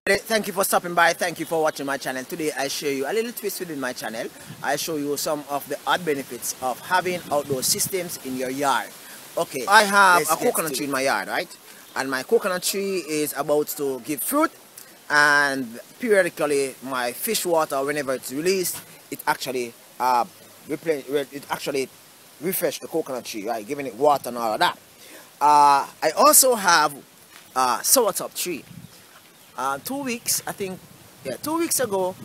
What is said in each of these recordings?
Thank you for stopping by. Thank you for watching my channel. Today I show you a little twist within my channel. I show you some of the odd benefits of having outdoor systems in your yard. Okay, I have a coconut tree in my yard, right? And my coconut tree is about to give fruit, and periodically my fish water, whenever it's released, it actually refresh the coconut tree, right? Giving it water and all of that. I also have a sautéed tree. 2 weeks, I think, yeah, 2 weeks ago,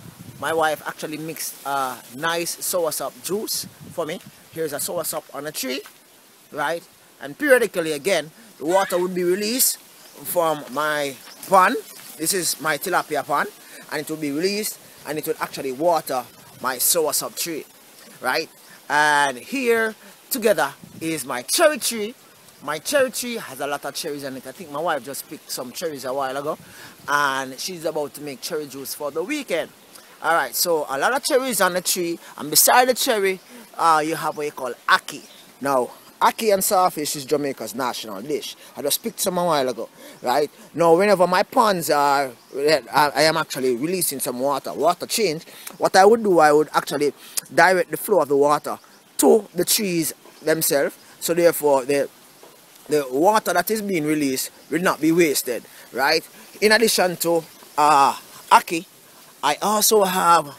my wife actually mixed a nice soursop juice for me. Here's a soursop on a tree, right? And periodically, again, the water would be released from my pond. This is my tilapia pond, and it will be released, and it will actually water my soursop tree, right? And here together is my cherry tree. My cherry tree has a lot of cherries on it. I think my wife just picked some cherries a while ago, and she's about to make cherry juice for the weekend. Alright, so a lot of cherries on the tree, and beside the cherry, you have what you call ackee. Now, ackee and saltfish is Jamaica's national dish. I just picked some a while ago, right? Now, whenever my ponds are, I am actually releasing some water change, what I would do, I would actually direct the flow of the water to the trees themselves, so therefore the water that is being released will not be wasted, right? In addition to ackee, I also have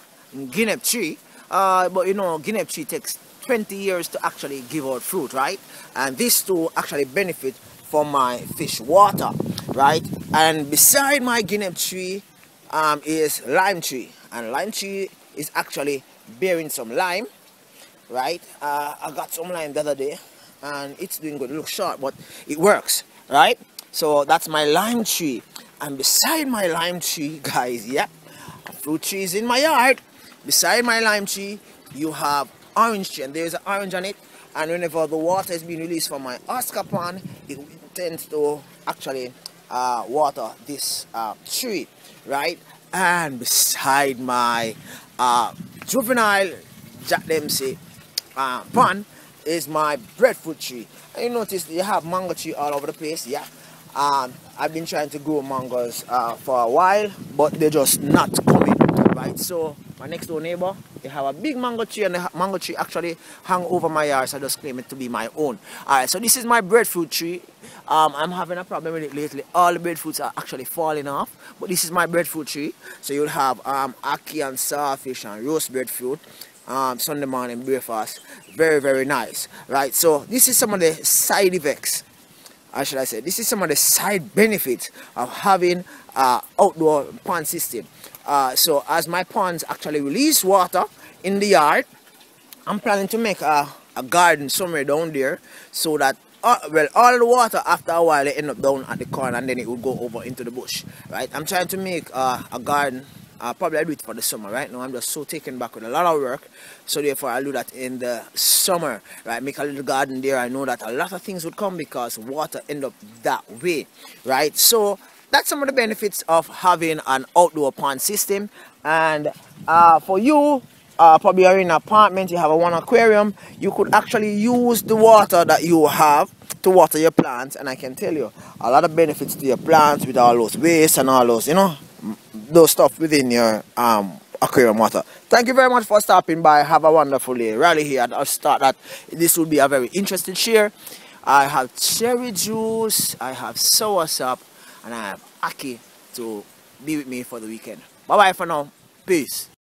guinea tree, but you know, guinea tree takes 20 years to actually give out fruit, right? And this too actually benefit from my fish water, right? And beside my guinea tree is lime tree, and lime tree is actually bearing some lime, right? I got some lime the other day, and it's doing good. It looks short, but it works, right? So that's my lime tree. And beside my lime tree, guys, yep, a fruit tree is in my yard. Beside my lime tree, you have orange tree, and there's an orange on it. And whenever the water is being released from my Oscar pond, it tends to actually water this tree, right? And beside my juvenile Jack Dempsey pond is my breadfruit tree. And you notice you have mango tree all over the place. Yeah, I've been trying to grow mangoes for a while, but they're just not coming, right? So my next door neighbor, they have a big mango tree, and the mango tree actually hung over my yard, so I just claim it to be my own. Alright, so this is my breadfruit tree. I'm having a problem with it lately. All the breadfruits are actually falling off, but this is my breadfruit tree. So you'll have ackee and saltfish and roast breadfruit. Sunday morning breakfast, very nice, right? So this is some of the side effects, or should I say, this is some of the side benefits of having outdoor pond system. So as my ponds actually release water in the yard, I'm planning to make a garden somewhere down there, so that well, all the water after a while they end up down at the corner, and then it will go over into the bush, right? I'm trying to make a garden. Probably I'll do it for the summer. Right now I'm just so taken back with a lot of work, so therefore I'll do that in the summer, right? Make a little garden there. I know that a lot of things would come because water end up that way, right? So that's some of the benefits of having an outdoor pond system. And for you, probably you're in an apartment, you have one aquarium, you could actually use the water that you have to water your plants, and I can tell you a lot of benefits to your plants with all those waste and all those, you know, those stuff within your aquarium water. Thank you very much for stopping by. Have a wonderful day. Really here, I'll start that this will be a very interesting share. I have cherry juice, I have soursop, and I have ackee to be with me for the weekend. Bye bye for now. Peace.